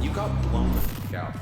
You got blown the fuck out.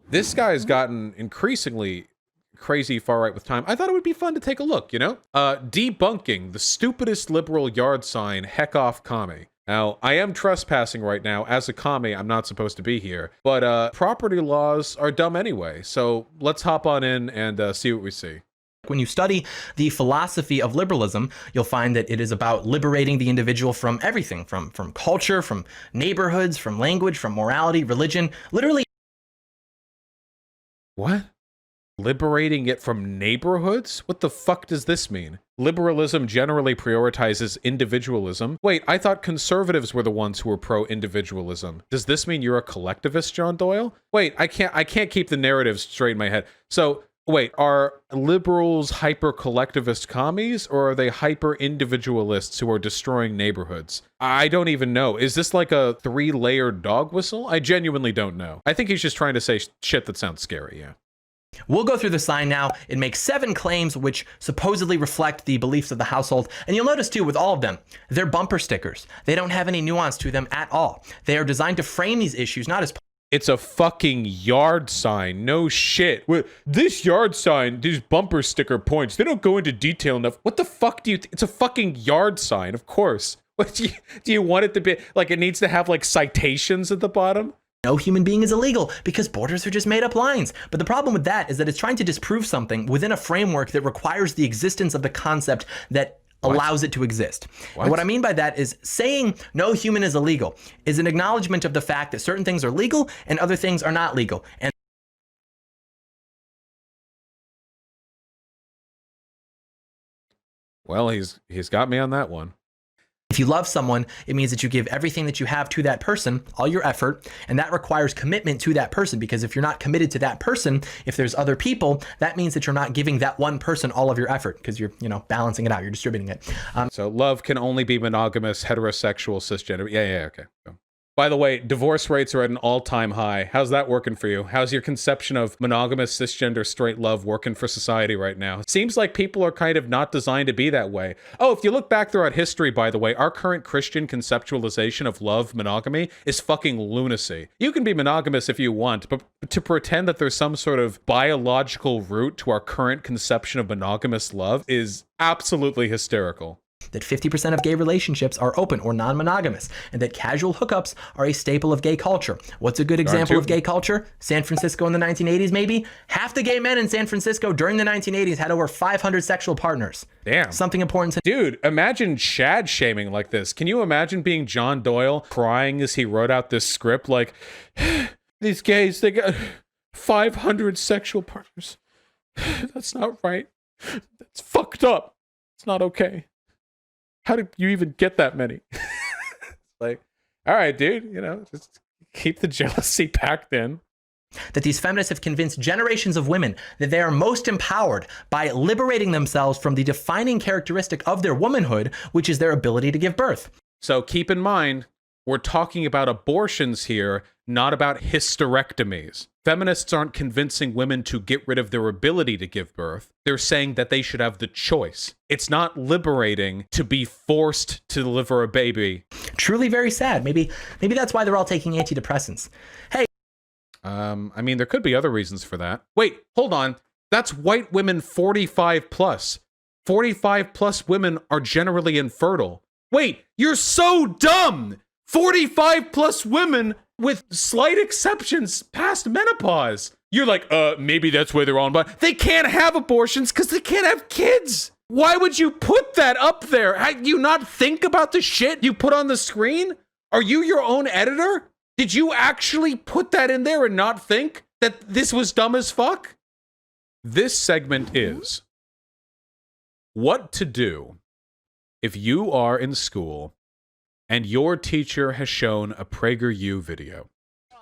This guy's gotten increasingly crazy far right with time. I thought it would be fun to take a look, you know? Debunking the stupidest liberal yard sign, heck off commie. Now, I am trespassing right now. As a commie, I'm not supposed to be here. But property laws are dumb anyway, so let's hop on in and see what we see. When you study the philosophy of liberalism, you'll find that it is about liberating the individual from everything, from culture, from neighborhoods, from language, from morality, religion, literally. What? Liberating it from neighborhoods? What the fuck does this mean? Liberalism generally prioritizes individualism. Wait, I thought conservatives were the ones who were pro-individualism. Does this mean you're a collectivist, John Doyle? Wait, I can't keep the narrative straight in my head. So, wait, are liberals hyper-collectivist commies, or are they hyper-individualists who are destroying neighborhoods? I don't even know. Is this like a 3-layered dog whistle? I genuinely don't know. I think he's just trying to say shit that sounds scary, yeah. We'll go through the sign now. It makes 7 claims which supposedly reflect the beliefs of the household. And you'll notice too, with all of them, they're bumper stickers. They don't have any nuance to them at all. They are designed to frame these issues not as... It's a fucking yard sign. No shit. This yard sign, these bumper sticker points, they don't go into detail enough. What the fuck do you... It's a fucking yard sign, of course. What do you want it to be? Like, it needs to have, like, citations at the bottom? No human being is illegal because borders are just made up lines. But the problem with that is that it's trying to disprove something within a framework that requires the existence of the concept that allows it to exist. And what I mean by that is saying no human is illegal is an acknowledgement of the fact that certain things are legal and other things are not legal. And well, he's got me on that one. if you love someone, it means that you give everything that you have to that person, all your effort, and that requires commitment to that person, because if you're not committed to that person, if there's other people, that means that you're not giving that one person all of your effort, because you're, balancing it out, you're distributing it. So love can only be monogamous, heterosexual, cisgender. Yeah, okay. By the way, divorce rates are at an all-time high. How's that working for you? How's your conception of monogamous, cisgender, straight love working for society right now? Seems like people are kind of not designed to be that way. Oh, if you look back throughout history, by the way, our current Christian conceptualization of love, monogamy, is fucking lunacy. You can be monogamous if you want, but to pretend that there's some sort of biological root to our current conception of monogamous love is absolutely hysterical. That 50% of gay relationships are open or non-monogamous, and that casual hookups are a staple of gay culture. What's a good example of gay culture? San Francisco in the 1980s, maybe? Half the gay men in San Francisco during the 1980s had over 500 sexual partners. Damn. Something important to... Dude, imagine Chad shaming like this. Can you imagine being John Doyle crying as he wrote out this script like, these gays, they got 500 sexual partners. That's not right. That's fucked up. It's not okay. How did you even get that many? Like, all right, dude, just keep the jealousy packed in. That these feminists have convinced generations of women that they are most empowered by liberating themselves from the defining characteristic of their womanhood, which is their ability to give birth. So keep in mind, we're talking about abortions here, not about hysterectomies. Feminists aren't convincing women to get rid of their ability to give birth. They're saying that they should have the choice. It's not liberating to be forced to deliver a baby. Truly very sad. Maybe that's why they're all taking antidepressants. Hey. I mean, there could be other reasons for that. Wait, hold on. That's white women 45 plus. 45 plus women are generally infertile. Wait, you're so dumb! 45 plus women, with slight exceptions, past menopause. You're like, maybe that's where they're on, but they can't have abortions because they can't have kids. Why would you put that up there? Do you not think about the shit you put on the screen? Are you your own editor? Did you actually put that in there and not think that this was dumb as fuck? This segment is what to do if you are in school and your teacher has shown a PragerU video.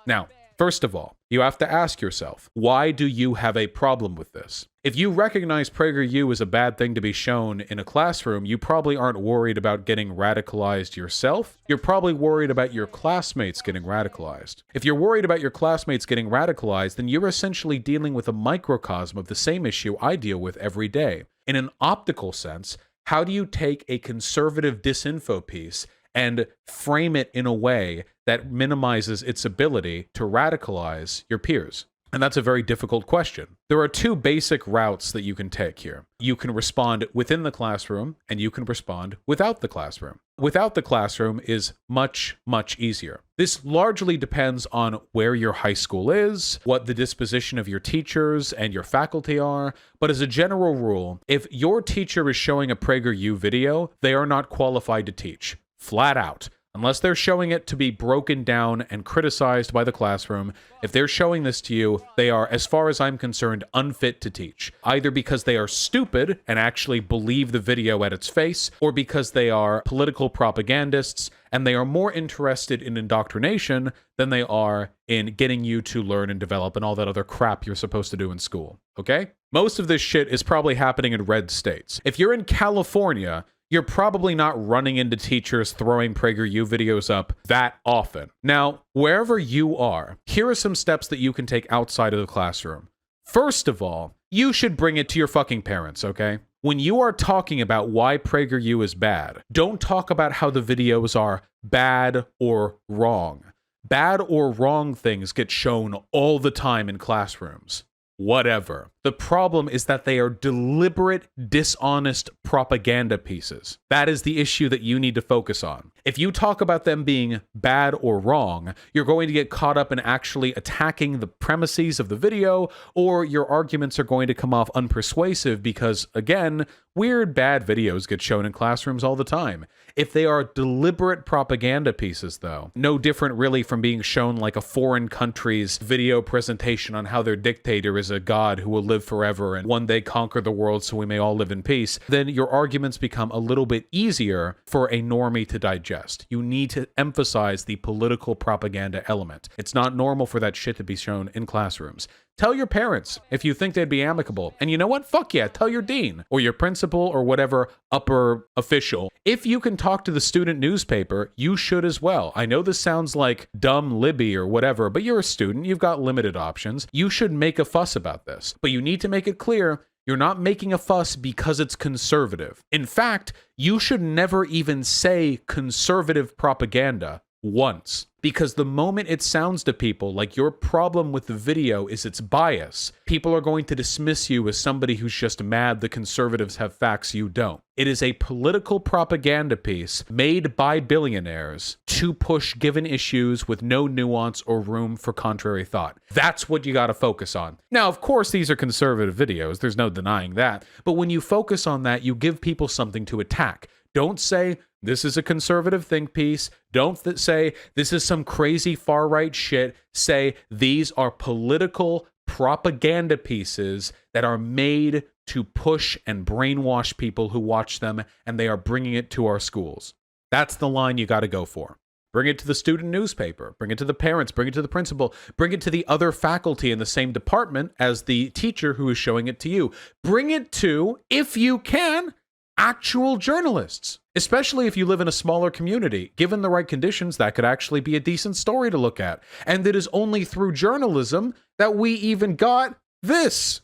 Now, first of all, you have to ask yourself, why do you have a problem with this? If you recognize PragerU as a bad thing to be shown in a classroom, you probably aren't worried about getting radicalized yourself. You're probably worried about your classmates getting radicalized. If you're worried about your classmates getting radicalized, then you're essentially dealing with a microcosm of the same issue I deal with every day. In an optical sense, How do you take a conservative disinfo piece and frame it in a way that minimizes its ability to radicalize your peers? And that's a very difficult question. There are two basic routes that you can take here. You can respond within the classroom, and you can respond without the classroom. Without the classroom is much, much easier. This largely depends on where your high school is, what the disposition of your teachers and your faculty are, but as a general rule, if your teacher is showing a PragerU video, they are not qualified to teach. Flat out. Unless they're showing it to be broken down and criticized by the classroom, if they're showing this to you, they are, as far as I'm concerned, unfit to teach. Either because they are stupid and actually believe the video at its face, or because they are political propagandists and they are more interested in indoctrination than they are in getting you to learn and develop and all that other crap you're supposed to do in school, okay? Most of this shit is probably happening in red states. If you're in California, you're probably not running into teachers throwing PragerU videos up that often. Now, wherever you are, here are some steps that you can take outside of the classroom. First of all, you should bring it to your fucking parents, okay? When you are talking about why PragerU is bad, don't talk about how the videos are bad or wrong. Bad or wrong things get shown all the time in classrooms. Whatever. The problem is that they are deliberate, dishonest propaganda pieces. That is the issue that you need to focus on. If you talk about them being bad or wrong, you're going to get caught up in actually attacking the premises of the video, or your arguments are going to come off unpersuasive because, again, weird, bad videos get shown in classrooms all the time. If they are deliberate propaganda pieces, though, no different really from being shown like a foreign country's video presentation on how their dictator is a god who will live forever and one day conquer the world so we may all live in peace, then your arguments become a little bit easier for a normie to digest. You need to emphasize the political propaganda element. It's not normal for that shit to be shown in classrooms. Tell your parents if you think they'd be amicable. And you know what? Fuck yeah, tell your dean or your principal or whatever upper official. If you can talk to the student newspaper, you should as well. I know this sounds like dumb Libby or whatever, but you're a student, you've got limited options. You should make a fuss about this. But you need to make it clear you're not making a fuss because it's conservative. In fact, you should never even say conservative propaganda once. Because the moment it sounds to people like your problem with the video is its bias, people are going to dismiss you as somebody who's just mad the conservatives have facts you don't. It is a political propaganda piece made by billionaires to push given issues with no nuance or room for contrary thought. That's what you got to focus on. Now, of course, these are conservative videos. There's no denying that. But when you focus on that, you give people something to attack. Don't say, this is a conservative think piece. Don't say, this is some crazy far-right shit. Say, these are political propaganda pieces that are made to push and brainwash people who watch them, and they are bringing it to our schools. That's the line you got to go for. Bring it to the student newspaper. Bring it to the parents. Bring it to the principal. Bring it to the other faculty in the same department as the teacher who is showing it to you. Bring it to, if you can, actual journalists, especially if you live in a smaller community. Given the right conditions, that could actually be a decent story to look at. And it is only through journalism that we even got this.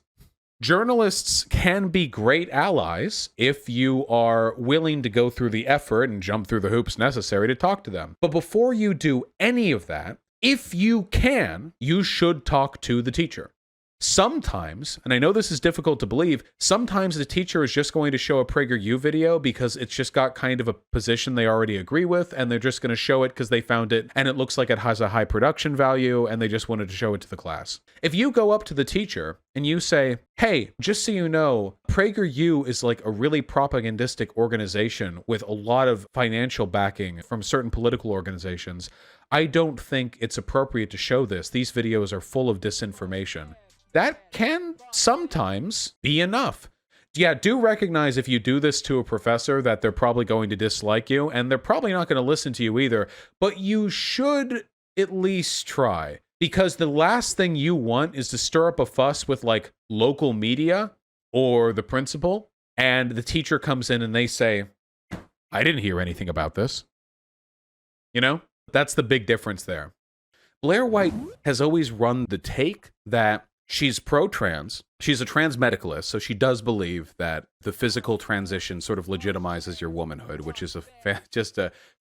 Journalists can be great allies if you are willing to go through the effort and jump through the hoops necessary to talk to them. But before you do any of that, if you can, you should talk to the teacher. Sometimes, and I know this is difficult to believe, sometimes the teacher is just going to show a PragerU video because it's just got kind of a position they already agree with, and they're just going to show it because they found it and it looks like it has a high production value and they just wanted to show it to the class. If you go up to the teacher and you say, hey, just so you know, PragerU is like a really propagandistic organization with a lot of financial backing from certain political organizations. I don't think it's appropriate to show this. These videos are full of disinformation. That can sometimes be enough. Yeah, do recognize if you do this to a professor that they're probably going to dislike you, and they're probably not going to listen to you either, but you should at least try. Because the last thing you want is to stir up a fuss with, like, local media or the principal, and the teacher comes in and they say, I didn't hear anything about this. You know? That's the big difference there. Blaire White has always run the take that she's pro-trans. She's a trans medicalist, so she does believe that the physical transition sort of legitimizes your womanhood, which is because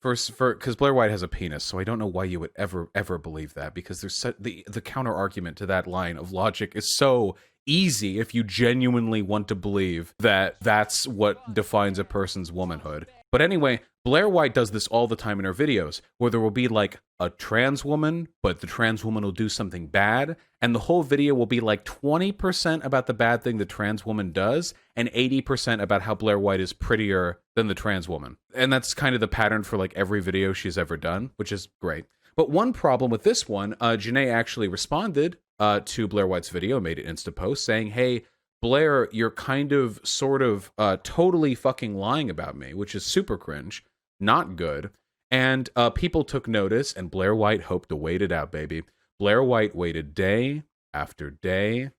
Blaire White has a penis, so I don't know why you would ever believe that, because there's the counter argument to that line of logic is so easy if you genuinely want to believe that that's what defines a person's womanhood. But anyway, Blaire White does this all the time in her videos, where there will be like a trans woman, but the trans woman will do something bad, and the whole video will be like 20% about the bad thing the trans woman does, and 80% about how Blaire White is prettier than the trans woman. And that's kind of the pattern for like every video she's ever done, which is great. But one problem with this one, Janae actually responded to Blaire White's video, made an Insta post saying, hey, Blaire, you're kind of sort of totally fucking lying about me, which is super cringe, not good. And people took notice, and Blaire White hoped to wait it out, baby. Blaire White waited day after day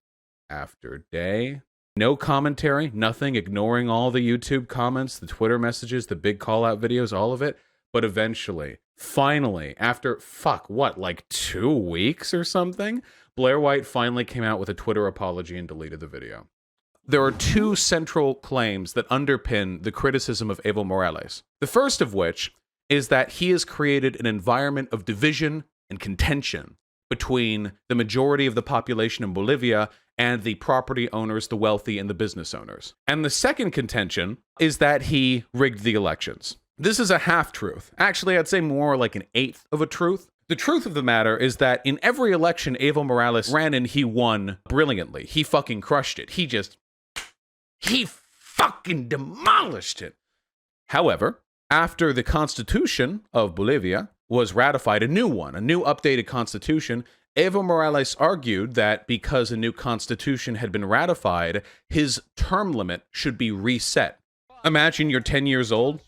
after day. No commentary, nothing, ignoring all the YouTube comments, the Twitter messages, the big call-out videos, all of it. But eventually, finally, after, like 2 weeks or something, Blaire White finally came out with a Twitter apology and deleted the video. There are two central claims that underpin the criticism of Evo Morales. The first of which is that he has created an environment of division and contention between the majority of the population in Bolivia and the property owners, the wealthy, and the business owners. And the second contention is that he rigged the elections. This is a half-truth. Actually, I'd say more like an eighth of a truth. The truth of the matter is that in every election Evo Morales ran in, he won brilliantly. He fucking crushed it. He fucking demolished it. However, after the Constitution of Bolivia was ratified, a new updated constitution, Evo Morales argued that because a new constitution had been ratified, his term limit should be reset. Imagine you're 10 years old,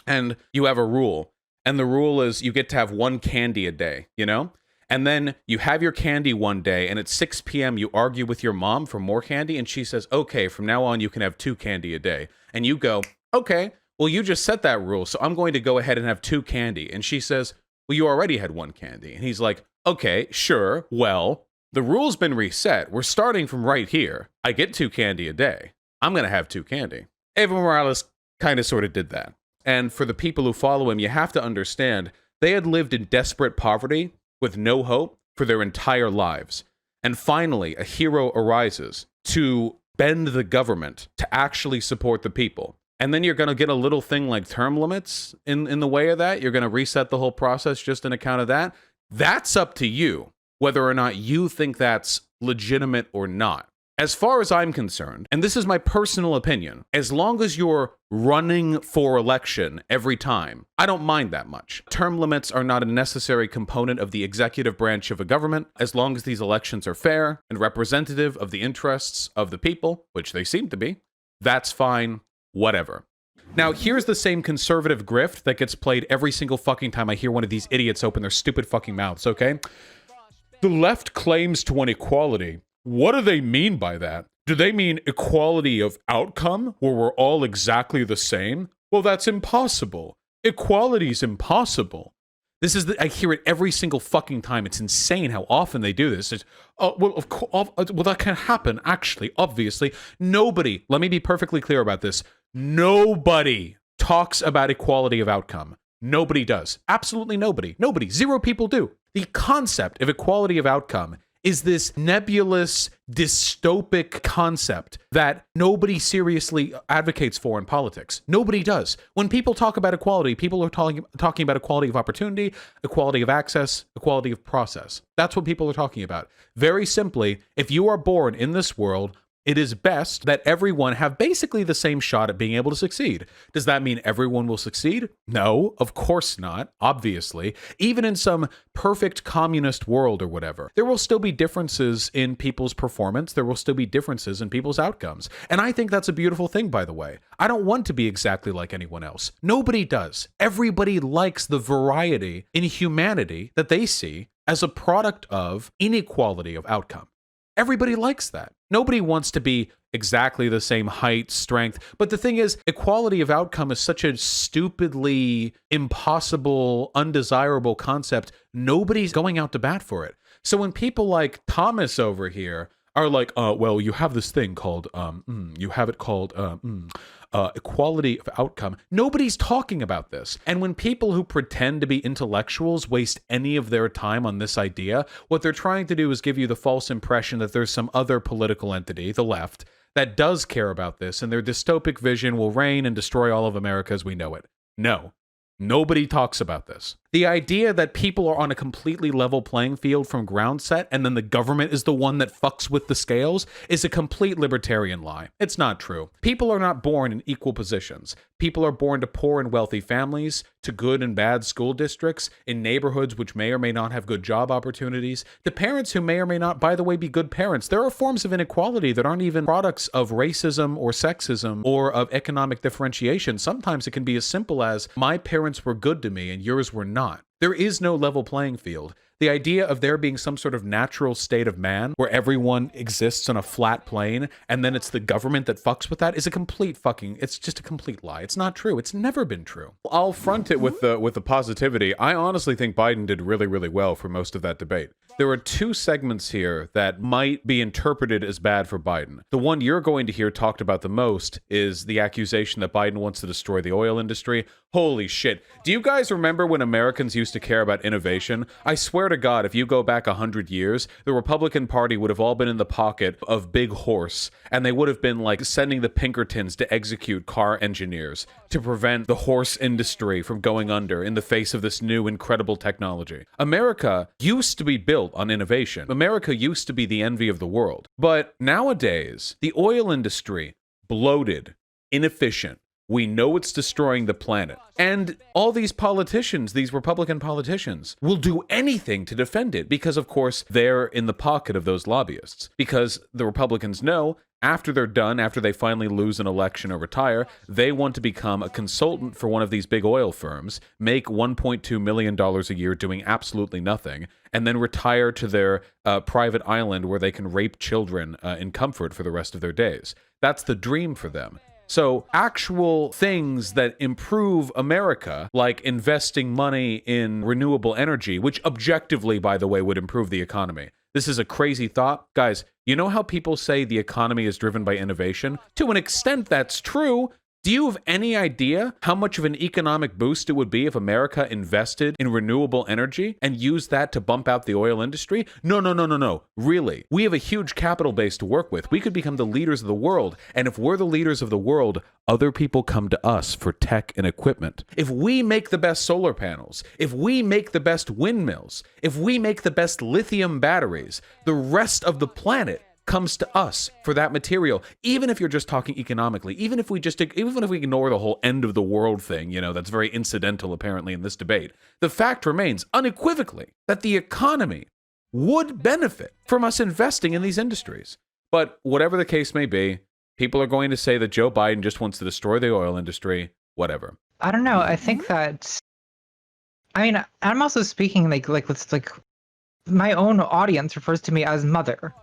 and you have a rule. And the rule is you get to have one candy a day, And then you have your candy one day, and at 6 p.m. you argue with your mom for more candy, and she says, okay, from now on you can have 2 candy a day. And you go, okay, well, you just set that rule, so I'm going to go ahead and have 2 candy. And she says, well, you already had 1 candy. And he's like, okay, sure, well, the rule's been reset. We're starting from right here. I get 2 candy a day. I'm going to have 2 candy. Evo Morales kind of sort of did that. And for the people who follow him, you have to understand, they had lived in desperate poverty with no hope for their entire lives. And finally, a hero arises to bend the government to actually support the people. And then you're going to get a little thing like term limits in the way of that. You're going to reset the whole process just on account of that. That's up to you, whether or not you think that's legitimate or not. As far as I'm concerned, and this is my personal opinion, as long as you're running for election every time, I don't mind that much. Term limits are not a necessary component of the executive branch of a government, as long as these elections are fair and representative of the interests of the people, which they seem to be. That's fine, whatever. Now, here's the same conservative grift that gets played every single fucking time I hear one of these idiots open their stupid fucking mouths, okay? The left claims to want equality. What do they mean by that? Do they mean equality of outcome, where we're all exactly the same? Well, that's impossible. Equality's impossible. I hear it every single fucking time. It's insane how often they do this. Well, that can happen, actually, obviously. Nobody, let me be perfectly clear about this, nobody talks about equality of outcome. Nobody does. Absolutely nobody. Nobody. 0 people do. The concept of equality of outcome is this nebulous, dystopic concept that nobody seriously advocates for in politics. Nobody does. When people talk about equality, people are talking about equality of opportunity, equality of access, equality of process. That's what people are talking about. Very simply, if you are born in this world, it is best that everyone have basically the same shot at being able to succeed. Does that mean everyone will succeed? No, of course not, obviously. Even in some perfect communist world or whatever, there will still be differences in people's performance. There will still be differences in people's outcomes. And I think that's a beautiful thing, by the way. I don't want to be exactly like anyone else. Nobody does. Everybody likes the variety in humanity that they see as a product of inequality of outcome. Everybody likes that. Nobody wants to be exactly the same height, strength. But the thing is, equality of outcome is such a stupidly impossible, undesirable concept. Nobody's going out to bat for it. So when people like Thomas over here are like, well, you have this thing called, you have it called, equality of outcome. Nobody's talking about this. And when people who pretend to be intellectuals waste any of their time on this idea, what they're trying to do is give you the false impression that there's some other political entity, the left, that does care about this, and their dystopic vision will reign and destroy all of America as we know it. No. Nobody talks about this. The idea that people are on a completely level playing field from ground set and then the government is the one that fucks with the scales is a complete libertarian lie. It's not true. People are not born in equal positions. People are born to poor and wealthy families, to good and bad school districts, in neighborhoods which may or may not have good job opportunities, to parents who may or may not, by the way, be good parents. There are forms of inequality that aren't even products of racism or sexism or of economic differentiation. Sometimes it can be as simple as, my parents were good to me and yours were not. There is no level playing field. The idea of there being some sort of natural state of man where everyone exists on a flat plane and then it's the government that fucks with that is a complete fucking, it's just a complete lie. It's not true. It's never been true. I'll front it with the positivity. I honestly think Biden did really, really well for most of that debate. There are two segments here that might be interpreted as bad for Biden. The one you're going to hear talked about the most is the accusation that Biden wants to destroy the oil industry. Holy shit. Do you guys remember when Americans used to care about innovation? I swear to God, if you go back 100 years, the Republican Party would have all been in the pocket of Big Horse, and they would have been like sending the Pinkertons to execute car engineers to prevent the horse industry from going under in the face of this new incredible technology. America used to be built on innovation. America used to be the envy of the world. But nowadays, the oil industry, bloated, inefficient, we know it's destroying the planet. And all these politicians, these Republican politicians, will do anything to defend it because, of course, they're in the pocket of those lobbyists. Because the Republicans know after they're done, after they finally lose an election or retire, they want to become a consultant for one of these big oil firms, make $1.2 million a year doing absolutely nothing, and then retire to their private island where they can rape children in comfort for the rest of their days. That's the dream for them. So actual things that improve America, like investing money in renewable energy, which objectively, by the way, would improve the economy. This is a crazy thought. Guys, you know how people say the economy is driven by innovation? To an extent, that's true. Do you have any idea how much of an economic boost it would be if America invested in renewable energy and used that to bump out the oil industry? No. Really. We have a huge capital base to work with. We could become the leaders of the world. And if we're the leaders of the world, other people come to us for tech and equipment. If we make the best solar panels, if we make the best windmills, if we make the best lithium batteries, the rest of the planet comes to us for that material. Even if you're just talking economically, even if we ignore the whole end of the world thing, you know, that's very incidental apparently in this debate, the fact remains unequivocally that the economy would benefit from us investing in these industries. But whatever the case may be, people are going to say that Joe Biden just wants to destroy the oil industry, whatever. I don't know. I think that, I mean, I'm also speaking like my own audience refers to me as mother.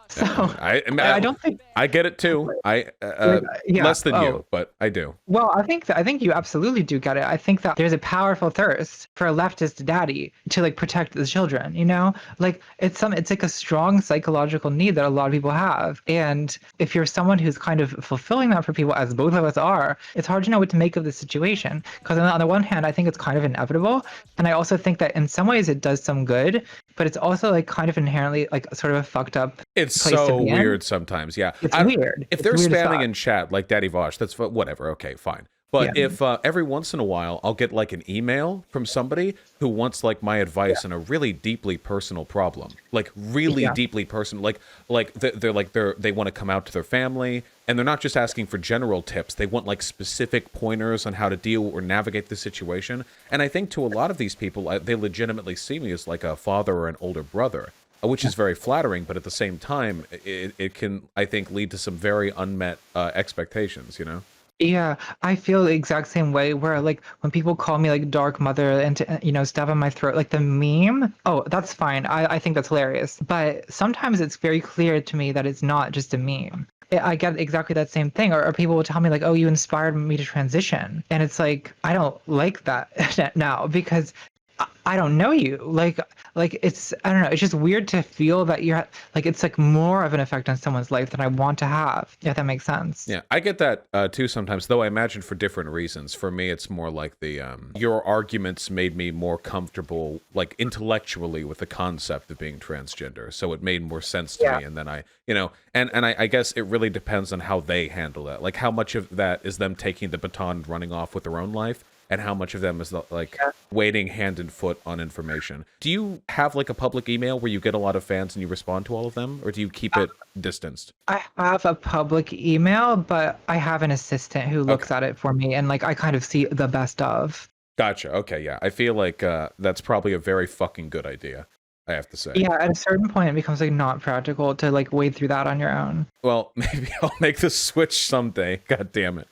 So I don't think I get it too. Less than you, but I do. Well, I think you absolutely do get it. I think that there's a powerful thirst for a leftist daddy to like protect the children. You know, like it's like a strong psychological need that a lot of people have. And if you're someone who's kind of fulfilling that for people, as both of us are, it's hard to know what to make of the situation. Because on the one hand, I think it's kind of inevitable, and I also think that in some ways it does some good, but it's also like kind of inherently like sort of a fucked up. It's so weird sometimes, yeah. It's weird. If they're spamming in chat like Daddy Vosh, that's whatever. Okay, fine. But if every once in a while I'll get like an email from somebody who wants like my advice on a really deeply personal problem, like really deeply personal, like they want to come out to their family, and they're not just asking for general tips. They want like specific pointers on how to deal or navigate the situation. And I think to a lot of these people, they legitimately see me as like a father or an older brother, which is very flattering, but at the same time, it can, I think, lead to some very unmet expectations, you know? Yeah, I feel the exact same way where like when people call me like dark mother and to, you know, stab in my throat, like the meme, oh, that's fine. I think that's hilarious. But sometimes it's very clear to me that it's not just a meme. I get exactly that same thing. Or people will tell me like, oh, you inspired me to transition. And it's like, I don't like that now because I don't know you. Like it's, I don't know. It's just weird to feel that you're like, it's like more of an effect on someone's life than I want to have. If that makes sense. Yeah, I get that too sometimes, though I imagine for different reasons. For me, it's more like the your arguments made me more comfortable, like intellectually, with the concept of being transgender. So it made more sense to me, and then I guess it really depends on how they handle it. Like how much of that is them taking the baton and running off with their own life, and how much of them is waiting hand and foot on information. Do you have like a public email where you get a lot of fans and you respond to all of them, or do you keep it distanced? I have a public email, but I have an assistant who looks at it for me, and like I kind of see the best of. Gotcha. Okay, yeah. I feel like that's probably a very fucking good idea, I have to say. Yeah, at a certain point it becomes like not practical to like wade through that on your own. Well, maybe I'll make the switch someday. God damn it.